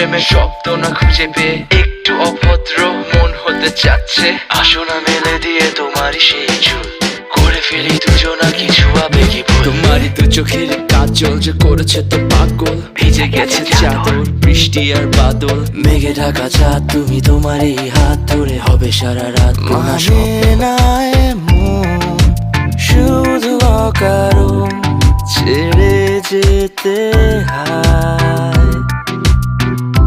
প্রেমে শব্দ না খুঁজে পেয়ে একটু অভদ্র মন হতে চাচ্ছে। আসো না মেলে দিয়ে তোমারই সেই চুল, করে ফেলি দুজনা কিছু আবেগী ভুল। তোমারই দু চোখের কাজল যে করেছে তো পাগল, ভিজে গেছে চাদর বৃষ্টি আর বাদল। মেঘে ঢাকা চাঁদ তুমি তোমারই হাত ধরে হবে সারা রাত। মানে না এমন শুধু অকারণ ছেড়ে যেতে হয়।